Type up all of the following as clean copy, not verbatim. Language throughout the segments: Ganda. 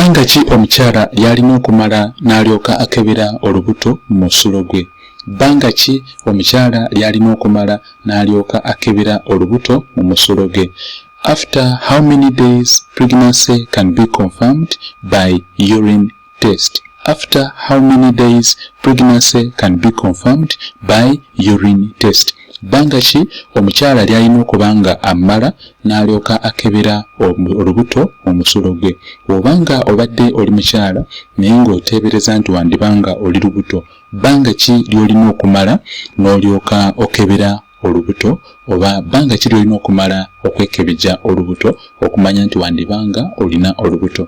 Bbanga ki omukyala lyalina okumala n'alyoka akebera olubuto mu musulo gwe? Bbanga ki omukyala lyalina okumala n'alyoka akebera olubuto mu musulo gwe? After how many days pregnancy can be confirmed by urine test? After how many days pregnancy can be confirmed by urine test? Bbanga ki omukyala lyalina okubanga amala n'alyoka akebera olubuto mu musulo gwe? Obanga obadde oli mukyala naye ng'oteebereza nti wandibanga oli lubuto, bbanga ki lyolina okumala n'olyoka okebera olubuto, oba bbanga ki lyolina okumala okwekebejja olubuto okumanya nti wandibanga olina olubuto?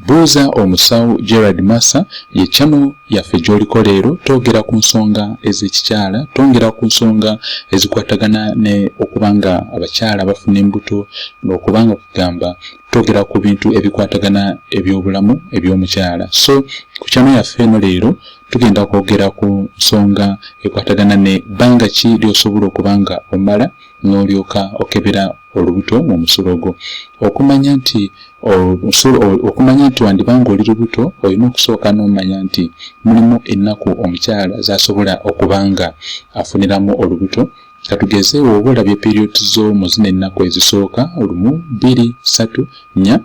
Buuza omusawo Gerard Massa, ye channel yaffe gy'oliko leero. Twogera ku nsonga ez'ekikyala, twongera ku nsonga ezikwatagana ne okubanga abakyala bafuna embuto, n'okubanga kugamba twogera ku bintu ebikwatagana eby'obulamu eby'omukyala. So ku channel yaffe eno leero tugenda kwogera ku nsonga ekwatagana ne bbanga ki ly'osobola okubanga omala n'olyoka okebera olubuto mu musulo gwo. Okumanya nti wandibanga oli lubuto, olina okusooka n'omanya nti mulimu ennaku omukyala z'asobola okubanga afuniramu olubuto. Katugeze oba olabye periods zo mu zino ennaku ezisooka 1, 2, 3, 4,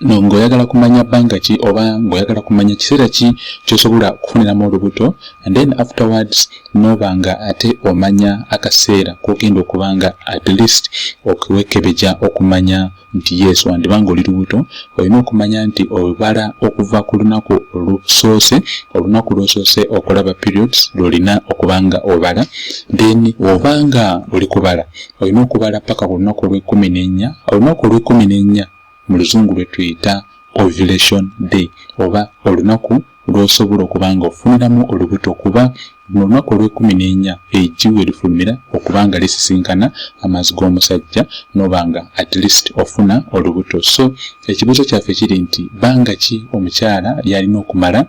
ng'oyagala kumanya bbanga ki oba ng'oyagala kumanya kiseera ki ky'osobola okufuniramu olubuto, and then afterwards n'obanga ate omanya akaseera k'ogenda okubanga at least okwekebejja okumanya nti yes wandibanga oli lubuto. Olina okumanya nti obala okuva ku lunaku olusoose, olunaku lw'osoose okulaba periods lw'olina okubanga obala, then obanga oli kubala olina okubala paka ku lunaku lw'14. Olunaku lw'14 mu luzungu lwe tuyita ovulation day, oba olunaku lw'osobola okubanga ofuniramu olubuto, kuba mu lunaku lw'14 ejjiwe lifulumira okubanga lisisinkana amazzi g'omusajja n'obanga at least ofuna olubuto. So ekibuuzo kyaffe kiri nti bbanga ki omukyala lyalina okumala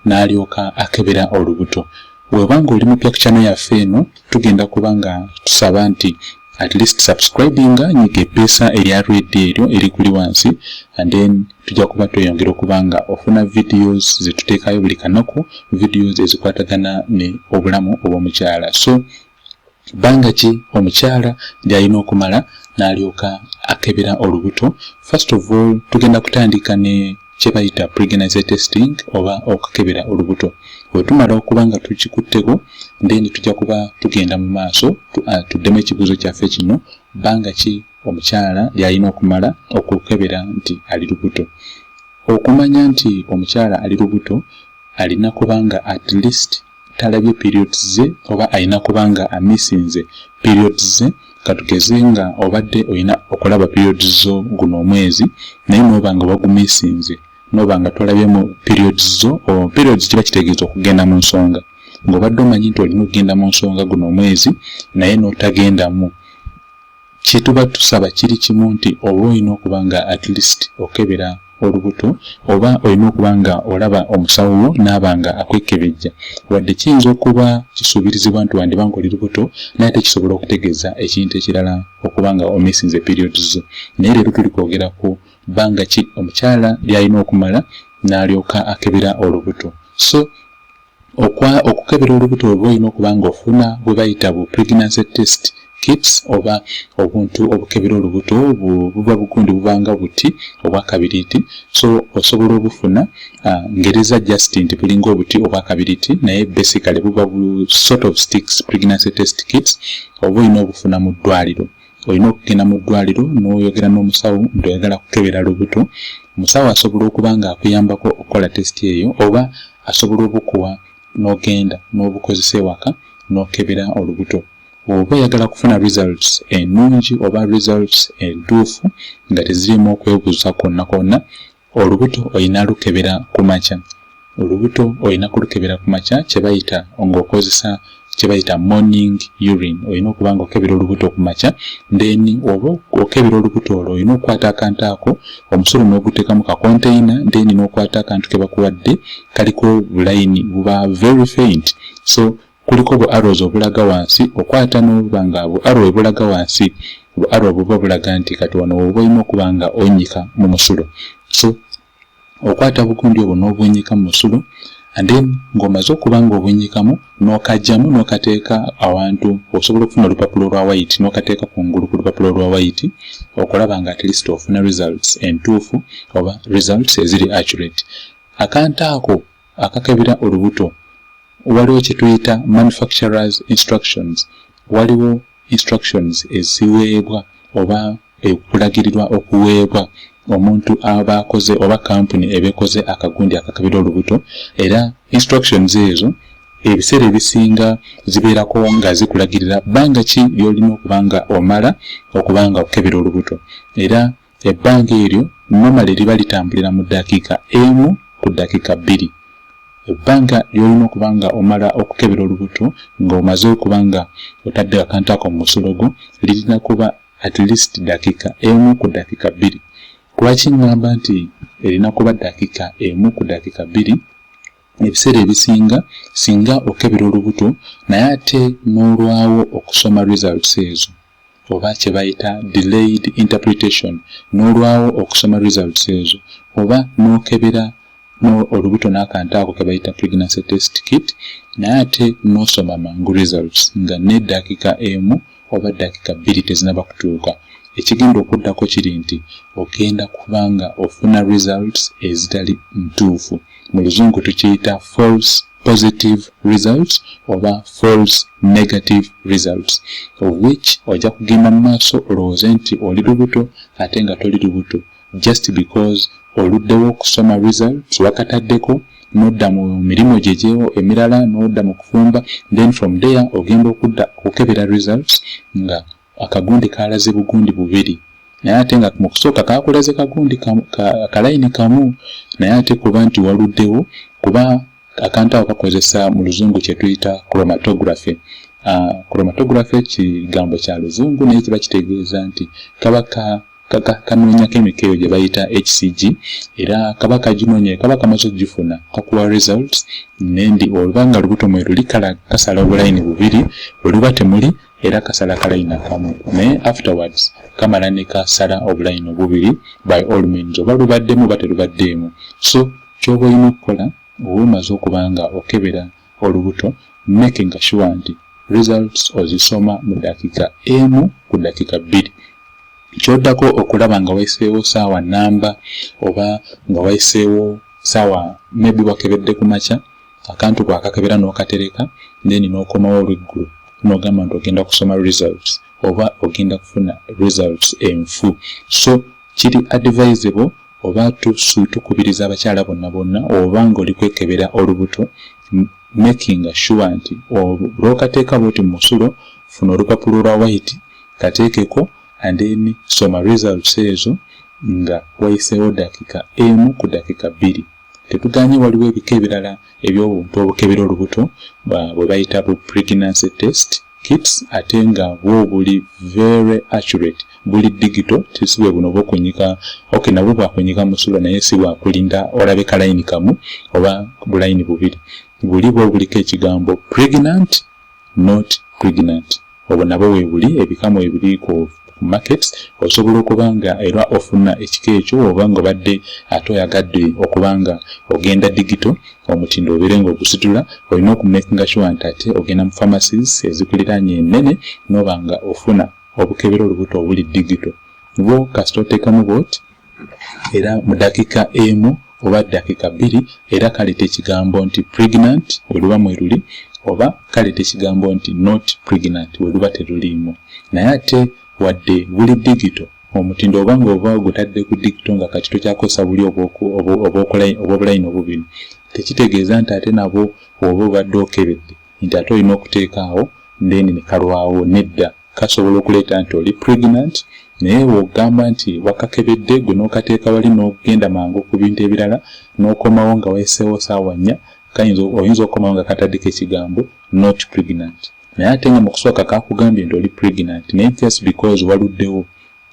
n'alyoka akebera olubuto? Webanga oli mupya ku channel yaffe eno, tugenda kubanga tusaba nti at least subscribinga, nyiga eppeesa erya red eryo erikuli wansi, and then tujja kuba tweyongera okubanga ofuna videos zetuteekayo buli kanaku, videos ezikwatagana ne obulamu obw'omukyala. So bbanga ki omukyala lyalina okumala n'alyoka akebera olubuto? First of all tugenda kutandika ne kye bayita pregnancy testing oba okukebera olubuto. Bwe tumala okubanga tukikutteko, then tujja kuba tugenda mu maaso tuddemu ekibuuzo kyaffe kino, bbanga ki omukyala lyalina okumala okukebera nti ali lubuto? Okumanya nti omukyala ali lubuto alina kubanga at least talabye periods ze, oba alina kubanga amisinze periods ze. Katugeze nga obadde olina okulaba periods zo guno omwezi naye n'obanga wagumisinze, n'obanga tolabyemu periods zo, periods kiba kitegeeza okugenda mu nsonga. Ng'obadde omanyi nti olina okugenda mu nsonga guno omwezi naye n'otagendamu, kye tuba tusaba kiri kimu nti oba olina okubanga at least okebera olubuto, oba olina okubanga olaba omusawo wo n'abanga akwekebejja. Wadde kiyinza okuba kisuubirizibwa nti wandibanga oli lubuto naye tekisobola okutegeeza ekintu ekirala okubanga omisinze periods zo. Naye leero tuli kwogera ku bbanga ki omukyala lyalina okumala n'alyoka akebera olubuto. So okukebera olubuto oba olina okubanga ofuna bwe bayita bu pregnancy test kits, oba obuntu obukebera olubuto buba bugundi bubanga buti obwakabiriti. So osobola obufuna ngereza just nti bulinga obuti obwakabiriti, naye basically buba sort of sticks pregnancy test kits. Oba olina obufuna mu ddwaliro, olina okugenda mu ddwaliro n'oyogera n'omusawo nti oyagala kukebera lubuto. Omusawo asobola okubanga akuyambako okukola test eyo, oba asobola obukuwa n'ogenda n'obukozesa ewaka n'okebera olubuto. Oba oyagala kufuna results ennungi oba results entuufu nga tezirimu okwebuuza kwonna kwonna, olubuto olina lukebera ku makya. Olubuto olina kulukebera ku makya, kye bayita ng'okozesa kye bayita morning urine. Olina okubanga okebera olubuto ku makya, then oba okebera olubuto olwo olina okukwata akantu ako omusulo n'oguteeka mu ka container, then n'okwata akantu ke bakuwadde kaliko bulayini buba very faint. So kuliko bu arrows obulaga wansi, okwata n'obanga bu arrow obulaga wansi, bu arrow buba bulaga nti kati wano oba olina okubanga onyika mu musulo. So okwata bugundi obwo n'obwenyika mu musulo, and then ng'omaze okubanga obwenyikamu n'okajjamu n'okateeka awantu osobola okufuna olupapulo lwa white n'okateeka kungulu ku lupapulo lwa white okulaba nga at least ofuna results entuufu oba results eziri accurate. Akantu ako akakebera olubuto waliwo kye tuyita manufacturers instructions, waliwo instructions eziweebwa oba ekulagirirwa okuweebwa omuntu aba akoze oba company ebekoze akagundi akakebera olubuto, era instructions ezo ebiseera ebisinga zibeerako nga zikulagirira bbanga ki lyolina okubanga omala okubanga okebera olubuto, era ebbanga eryo normally liba litambulira mu ddakiika 1 ku ddakiika 2. Ebbanga lyolina okubanga omala okukebera olubuto ng'omaze okubanga otadde akantu ako mu musulo gwo lirina kuba at least ddakiika 1 ku ddakiika 2. Lwaki ngamba nti erina kuba ddakiika 1 ku ddakiika 2? Ebiseera ebisinga singa okebera olubuto naye ate n'olwawo okusoma results ezo oba kye bayita delayed interpretation, n'olwawo okusoma results ezo oba n'okebera olubuto n'akantu ako ke bayita pregnancy test kit naye ate n'osoma mangu results nga n'eddakiika 1 oba ddakiika 2 tezinaba kutuuka, ekigenda okuddako kiri nti ogenda kubanga ofuna results ezitali ntuufu. Mu luzungu tukiyita false positive results oba false negative results, of which ojja kugenda mu maaso olowooze nti oli lubuto ate nga toli lubuto just because oluddewo okusoma results wakataddeko n'odda mu mirimu gyegyewo emirala n'odda mu kufumba, then from there ogenda okudda okukebera results nga akagundi kalaze bugundi bubiri, naye ate nga mu kusooka kakulaze kagundi kalayini kamu, naye ate kuba nti waluddewo kuba akantu ako kakozesa mu luzungu kye tuyita chromatography. Chromatography kigambo kya luzungu naye kiba kitegeeza nti kaba kanoonyako emikeeyo gye bayita HCG, era kaba kaginoonya kaba kamaze okugifuna kakuwa results nendi olubanga lubuto mwe luli kasala obulayini bubiri, oluba temuli era kasala kalayini akamu, naye afterwards kamala ne kasala obulayini bubiri by all means, oba lubaddemu oba terubaddeemu. So ky'oba olina okukola oba omaze okubanga okebera olubuto, making sure nti results ozisoma mu ddakiika 1 ku ddakiika 2. Kyoddako okulaba nga wayiseewo saawa namba oba nga wayiseewo saawa maybe wakebedde ku makya akantu kwakakebera n'okatereka then n'okomawo olw'eggulu n'ogamba nti ogenda kusoma results oba ogenda kufuna results enfu. So kiri advisable oba tukubiriza abakyala bonna oba ng'oli kwekebera olubuto making sure nti olw'okateeka bwoti mu musulo funa olupapulo lwa white kateekeko and then soma results ezo nga wayiseewo ddakiika 1 ku ddakiika 2. Tetuganye waliwo ebika ebirala eby'obuntu obukebera olubuto bwe bayita bu pregnancy test kits ate nga bwo buli very accurate, buli digital, tisibwe buno bwokunyika nabwo bwakunyika musulo naye si bwakulinda olabe kalayini kamu oba bulayini bubiri, buli bwo buliko ekigambo pregnant not pregnant. Obwo nabwo weebuli ebikamu ebiri ku markets osobola okubanga era ofuna ekika ekyo oba nga obadde ate oyagadde okubanga ogenda digital omutindo obeere ng'ogusitula, olina okumakinga sure nti ate ogenda mu pharmacies ezikuliraanye ennene n'obanga ofuna obukebera olubuto obuli digital. Bwo kasita oteekamu bwoti era mu ddakiika 1 oba ddakiika 2 era kaleeta ekigambo nti pregnant weluba mweruli oba kaleeta ekigambo nti not pregnant weluba teruliimu. Naye ate wadde buli digital omutindo obanga oba ogutadde ku digital nga kati tokyakozesa buli obw'obulayini obubiri, tekitegeeza nti ate nabwo oba obadde okebedde nti ate olina okuteekaawo then ne kalwawo. Nedda, kasobola okuleeta nti oli pregnant naye wogamba nti wakakebedde gwe n'okateeka wali n'ogenda mangu ku bintu ebirala n'okomawo nga wayiseewo saawa 4 oyinza okukomawo nga kataddeko ekigambo not pregnant. Naye ate nga mu kusooka kakugambye nti oli pregnant naye just because waluddewo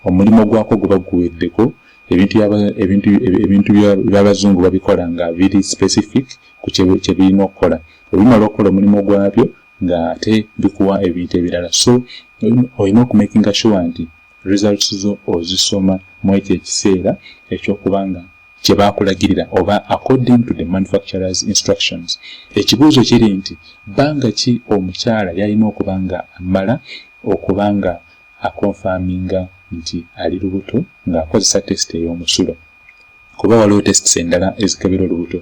omulimo gwako guba guweddeko, ebintu by'abazungu babikola nga biri specific ku kye birina okukola, ebimala okukola omulimu gwabyo nga ate bikuwa ebintu ebirala. So olina okumakinga sure nti results zo ozisoma mu ekyo ekiseera ekyokubanga kye baakulagirira oba according to the manufacturer's instructions. Ekibuuzo kiri nti bbanga ki omukyala yalina okuba nga amala okuba nga akonfaminga nti ali lubuto ng'akozesa test ey'omusulo, kuba waliwo tests endala ezikebera olubuto.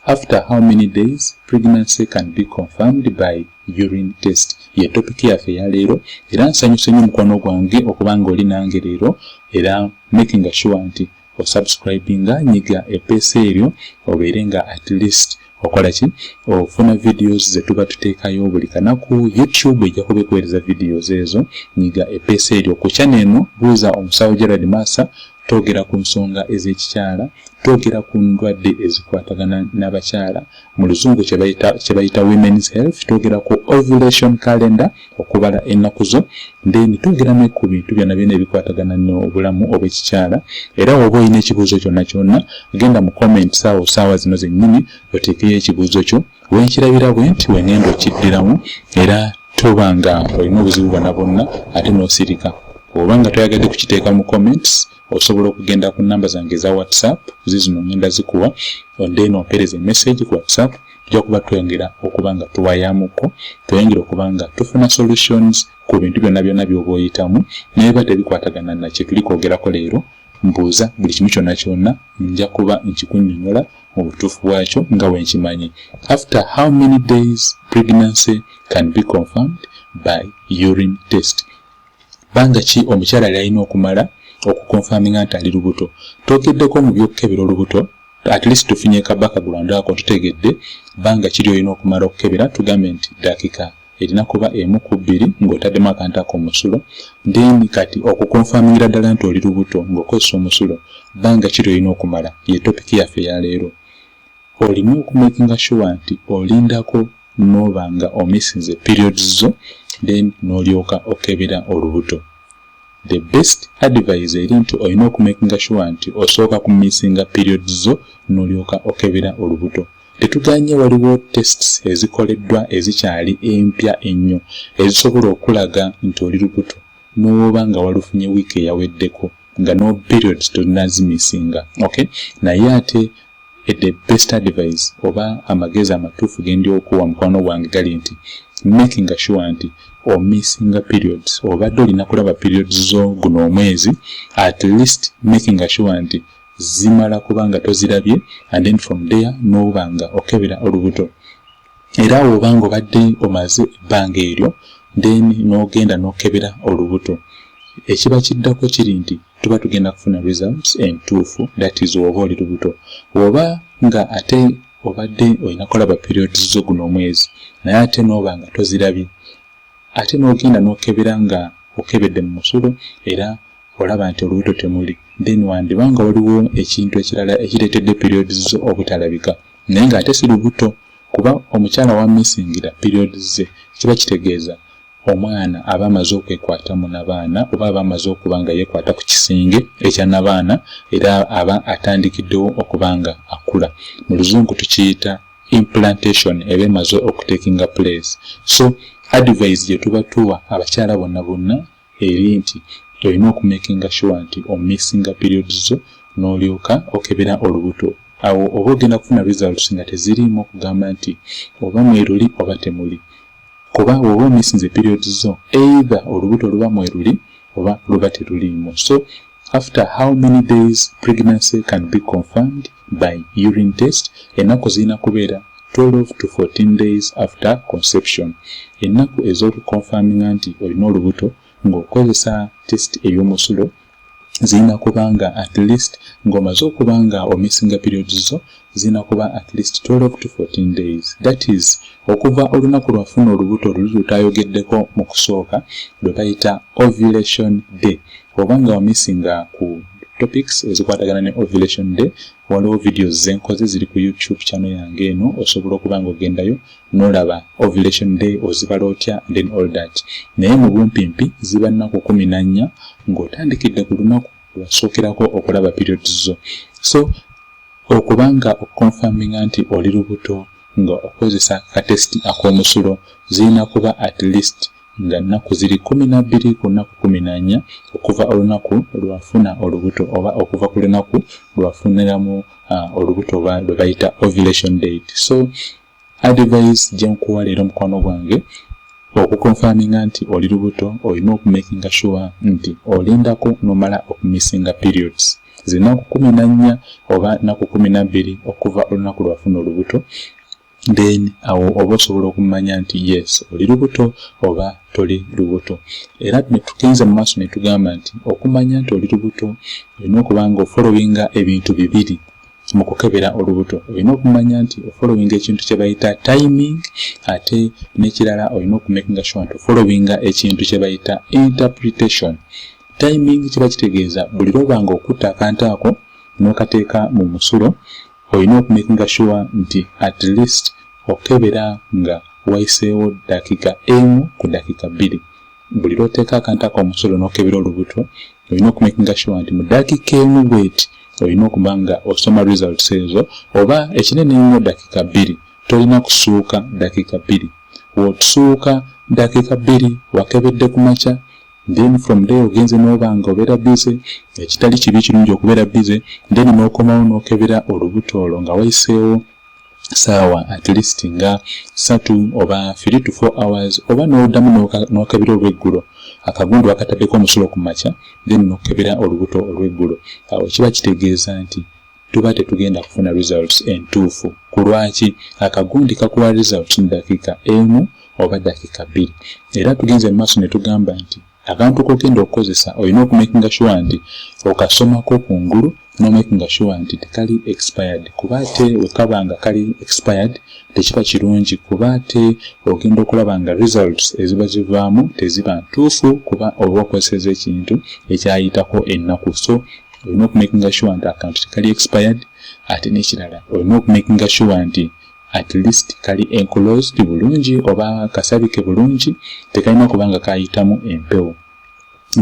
After how many days pregnancy can be confirmed by urine test? Ye topic yaffe ya leero, era nsanyuse nnyo mukwano gwange okuba nga oli nange leero, era making sure nti osubscribinga nyiga epeesa eryo obeere nga at least okola ki ofuna videos ze tuba tuteekayo buli kanaku. YouTube ejja kubikuweereza videos ezo. Nyiga epeesa eryo ku channel eno. Buuza omusawo Gerald Massa. Twogera ku nsonga ez'ekikyala, twogera ku ndwadde ezikwatagana n'abakyala, mu luzungu kye bayita women's health, twogera ku ovulation calendar okubala ennaku zo, then twogera ne ku bintu byonna byonna ebikwatagana n'obulamu obw'ekikyala. Era oba olina ekibuuzo kyonna genda mu comment saawa zino zennyini oteekeyo ekibuuzo kyo. Wenkirabira bwe nti wengenda okiddiramu, era toba nga olina obuzibu bwonna ate n'osirika. Oba nga toyagadde kukiteeka mu comments, osobola okugenda ku namba zange za WhatsApp, zino ngenda zikuwa, then ompereze message ku WhatsApp. Tujja kuba twongera okuba nga tuwayamuko, twongera okuba nga tufuna solutions ku bintu byonna by'oba oyitamu, naye ba tebikwatagana na kye tuli kwogerako leero. Mbuuza buli kimu kyonna nja kuba nkikunnyonnyola mu butuufu bwakyo nga wenkimanyi. After how many days pregnancy can be confirmed by urine test? Banga ki omukyala yalina okumala okukonfaminga nti ali lubuto? Twogeddeko mu by'okukebera olubuto, at least tufunye kabaka gulandako tutegedde banga kiri olina okumala okukebera. Tugambe nti dakika erina kuba 1 ku 2 ng'otaddemu akantu ak'omusulo, then kati okukonfamingira ddala nti oli lubuto ng'okozesa omusulo, banga kiri olina okumala. Ye topic yaffe ya leero. Olina okumakinga sure nti olindako n'oba nga omissinze periods zo, then n'olyoka okebera olubuto. The best advice eri nti olina okumakinga sure nti osooka kumissinga periods zo n'olyoka okebera olubuto. Tetuganye waliwo tests ezikoleddwa ezikyali empya ennyo ezisobola okulaga nti oli lubuto n'oba nga walufunye wiiki eyaweddeko nga no periods tonnazimisinga. Okay? Naye ate the best advice oba amagezi amatuufu gendi okuwa mukwano gwange gali nti making sure nti omissinga periods, obadde olina kulaba periods zo guno omwezi, at least making sure nti zimala kubanga tozirabye, and then from there n'obanga okebera olubuto. Era obanga obadde omaze ebbanga eryo then n'ogenda n'okebera olubuto, ekiba kiddako kiri nti tuba tugenda kufuna results entuufu, that is oba oli lubuto. Oba nga ate obadde olina kulaba periods zo guno omwezi naye ate n'obanga tozirabye, ate n'ogenda n'okebera nga okebedde mu musulo era olaba nti olubuto temuli, then wandibanga waliwo ekintu ekirala ekireetedde periods zo obutalabika, naye ng'ate si lubuto, kuba omukyala wamissingira periods ze kiba kitegeeza omwana aba amaze okwekwatamu n'abaana, oba aba amaze okuba nga yeekwata ku kisinge ekya n'abaana, era aba atandikiddewo okuba nga akula. Mu luzungu tukiyita implantation, eba emaze okutekinga place. So advice gye tuba tuwa abakyala bonna eri nti olina okumakinga sure nti omissinga periods zo n'olyoka okebera olubuto. Awo oba ogenda kufuna results nga teziriimu okugamba nti oba mweruli oba temuli, kuba oba omissinze periods zo either olubuto luba mweruli oba luba teruliimu. So after how many days pregnancy can be confirmed by urine test? Ennaku zirina kubeera 12 to 14 days after conception. Ennaku ez'okukonfaminga nti olina olubuto ng'okozesa test ey'omusulo zirina kubanga at least ng'omaze okubanga omissinga periods zo zirina kuba at least 12 to 14 days. That is okuva olunaku lwafuna olubuto luli lutayogeddeko mu kusooka lwe bayita ovulation day. Obanga omissinga ku topics ezikwatagana ne ovulation day, waliwo videos zenkoze ziri ku YouTube channel yange eno, osobola okuba nga ogendayo n'olaba ovulation day ozibala otya and then all that. Naye mu bumpimpi ziba nnaku 14 ng'otandikidde ku lunaku lwasookerako okulaba periods zo. So okubanga okonfaminga nti oli lubuto nga okozesa katesti ak'omusulo zirina kuba at least nga ennaku ziri 12 ku nnaku 14 okuva olunaku lwafuna olubuto oba okuva ku lunaku lwafuniramu olubuto oba lwe bayita ovulation date. So advice gye nkuwa leero mukwano gwange okukonfaminga nti oli lubuto olina okumakinga sure nti olindako nomala okumisinga periods zinaku 14 oba naku 12 okuva olunaku lwafuna olubuto. Then awo oba osobola okumanya nti yes oli lubuto oba toli lubuto. Era tukenze mu maaso ne tugamba nti okumanya nti oli lubuto olina okuba nga ofollowinga ebintu bibiri mu kukebera olubuto. Olina okumanya nti ofollowinga ekintu kye bayita timing, ate n'ekirala olina okumakinga sure nti ofollowinga ekintu kye bayita interpretation. Timing kiba kitegeeza buli lwobanga okutta akantu ako n'okateeka mu musulo olina okumakinga sure nti at least okebera nga wayiseewo dakiika 1 ku dakiika 2. Buli lwoteeka akantu ako omusulo n'okebera olubuto olina okumakinga sure nti mu dakiika 1 bweti olina okuba nga osoma results ezo, oba ekinene ennyo dakiika 2 tolina kusuuka dakiika 2. Wotusuuka dakiika 2 wakebedde ku makya, then from there ogenze n'obanga obeera busy, ekitali kibi kirungi okubeera busy, then n'okomawo n'okebera olubuto olwo nga wayiseewo saawa at least nga 3 oba 3 to 4 hours, oba n'oddamu n'okebera olw'eggulo akagundu akataddeko omusulo ku makya, then n'okebera olubuto olw'eggulo. Awo kiba kitegeeza nti tuba tetugenda kufuna results entuufu. Ku lwaki? Akagundi kakuwa results mu dakiika 1 oba dakiika 2. Era tugenze mu maaso ne tugamba nti akantu k'ogenda okukozesa olina okumakinga sure nti okasomako kungulu n'omakinga sure nti tekali expired. Kuba ate wekaba nga kali expired tekiba kirungi, kuba ate ogenda okulaba nga results eziba zivaamu teziba ntuufu kuba oba okozeseza ekintu ekyayitako ennaku. So olina okumakinga sure nti akantu tekali expired, ate n'ekirala olina okumakinga sure nti at least kali enclosed bulungi oba kasabike bulungi, tekalina kubanga kayitamu empewo.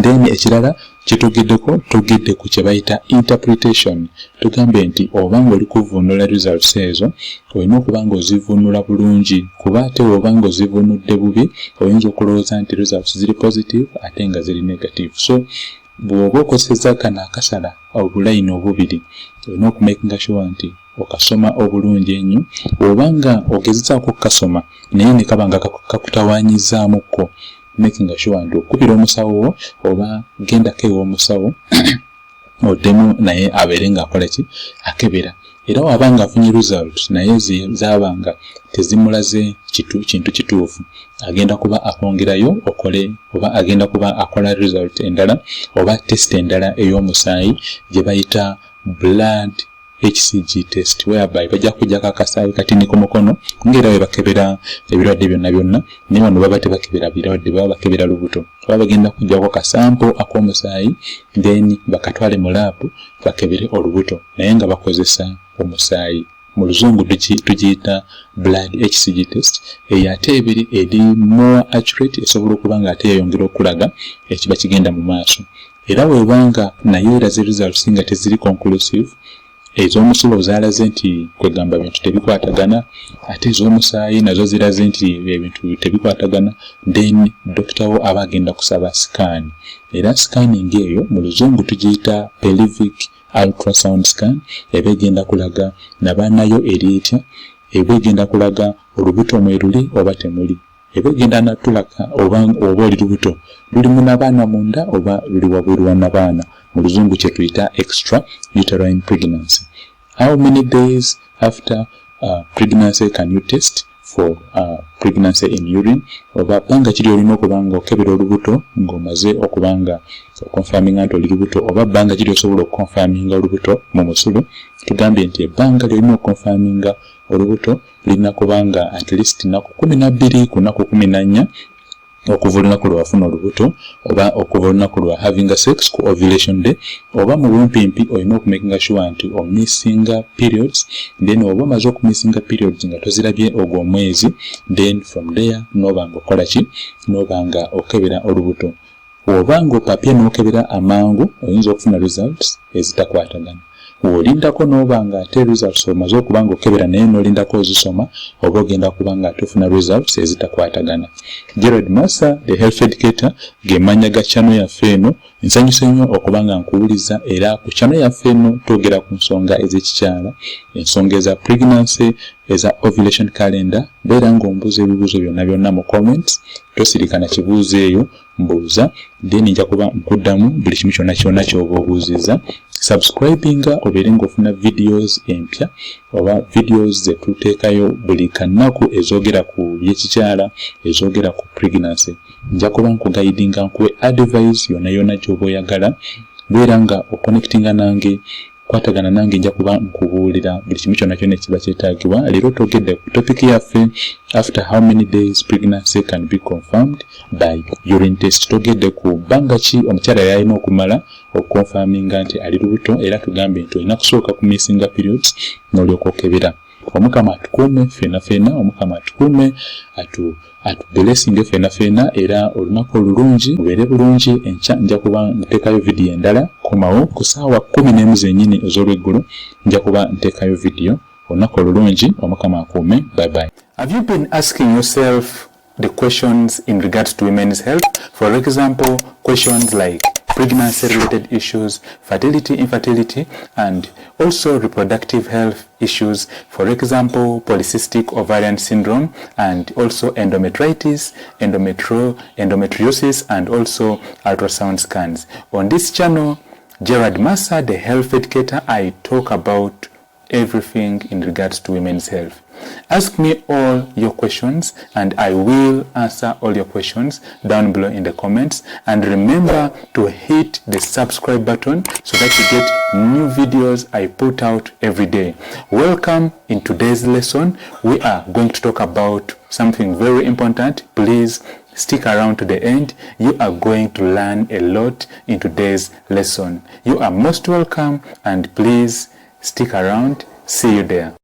Then ekirala kitugiddeko tugidde ku kye bayita interpretation. Tugambe nti obanga oli kuvunula results ezo olina okuba nga ozivunula bulungi, kuba ate obanga ozivunudde bubi oyinza okulowooza nti results ziri positive ate nga ziri negative. So bw'oba okozesezza kano akasala obulayini obubiri olina okumakinga sure nti okasoma obulungi ennyo. Obanga ogezezaako okukasoma naye ne kaba nga kakutawaanyizzaamukko, making sure nti okubira omusawo wo oba gendako ew'omusawo oddemu naye abeere ng'akola ki? Akebera. Era wabanga afunye results naye zaabanga tezimulaze kintu kituufu, agenda kuba akwongerayo okole, oba agenda kuba akola result endala oba test endala ey'omusaayi gye bayita blood HCG test, whereby bajja kujjako akasaayi katini ku mukono ng'era we bakebera ebirwadde byonna naye wano baba tebakebera birwadde, baba bakebera lubuto. Baba bagenda kujjako kasampo ak'omusaayi then bakatwale mu lab bakebere olubuto naye nga bakozesa omusaayi. Mu luzungu tugiyita blood HCG test, ate ebiri eri more accurate, esobola okuba nga ate yeyongera okulaga ekiba kigenda mu maaso. Era webanga naye eraze results nga teziri conclusive, ez'omusulo zaalaze nti kwegamba ebintu tebikwatagana, ate ez'omusaayi nazo ziraze nti ebintu tebikwatagana, then dokita wo aba agenda kusaba scan. Era scanning eyo mu luzungu tugiyita pelvic ultrasound scan, eba egenda kulaga nabaanayo eri etya, eba egenda kulaga olubuto mweruli oba temuli, eba egenda natulaga oba oli lubuto lulimu n'abaana munda oba luli wabweru wa n'abaana, mu luzungu kye tuyita extra uterine pregnancy. How many days after pregnancy can you test for pregnancy in urine? Oba banga kiri olina okubanga okebera olubuto ng'omaze okubanga okonfaminga nti oli lubuto, oba banga kiri osobola okukonfaminga olubuto mu musulo. Tugambye nti ebbanga lyolina okukonfaminga olubuto lirina kubanga at least nnaku 12 ku nnaku 14 okuva olunaku lwafuna olubuto, oba okuva olunaku lwa having sex ku ovulation day, oba mu bumpimpi olina okumakinga sure nti omissinga periods, then oba omaze okumissinga periods nga tozirabye ogwo omwezi, then from there n'obanga okola ki? N'obanga okebera olubuto. Obanga opapye n'okebera amangu oyinza okufuna results ezitakwatagana. olindako n'oba nga ate results omaze okuba nga okebera naye n'olindako ozisoma oba ogenda kuba nga tufuna results ezitakwatagana. Gerard Massa the health educator gemanya ga channel yaffe eno. Nsanyuse nnyo okuba nga nkuwuliza era ku channel yaffe eno twogera ku nsonga ez'ekikyala, ensonga eza pregnancy, eza ovulation calendar. Beera ng'ombuuza ebibuuzo byonna mu comments, tosirikana kibuuzo eyo mbuuza, then nja kuba nkuddamu buli kimu kyonna ky'oba obuuziza. Subscribinga obeere ng'ofuna videos empya oba videos ze tuteekayo buli kanaku ezoogera ku by'ekikyala, ezoogera ku pregnancy. Nja kuba nkugaidinga nkuwe advice yonna gy'oba oyagala. Beera nga oconnectinga nange, kwatagana nange, nja kuba nkubuulira buli kimu kyonna ekiba kyetaagibwa. Leero twogedde ku topic yaffe after how many days pregnancy can be confirmed by urine test. Twogedde ku bbanga ki omukyala yalina okumala okukonfaminga nti ali lubuto, era tugambye nti olina kusooka ku missing periods n'olyoka okebera. Omukama atukuume ffenna, omukama atukuume atublessinge ffenna, era olunaku olulungi lubeere bulungi. Enkya nja kuba nteekayo video endala, komawo ku ssaawa 11 zennyini ez'olweggulo nja kuba nteekayo video. Olunaku olulungi, omukama akuume. Bye bye. Have you been asking yourself the questions in regards to women's health? For example, questions like pregnancy-related issues, fertility, infertility, and also reproductive health issues. For example, polycystic ovarian syndrome, and also endometritis, endometriosis, and also ultrasound scans. On this channel, Gerard Massa, the health educator, I talk about everything in regards to women's health. Ask me all your questions and I will answer all your questions down below in the comments. And remember to hit the subscribe button so that you get new videos I put out every day. Welcome. In today's lesson, we are going to talk about something very important. Please stick around to the end. You are going to learn a lot in today's lesson. You are most welcome and please stick around. See you there.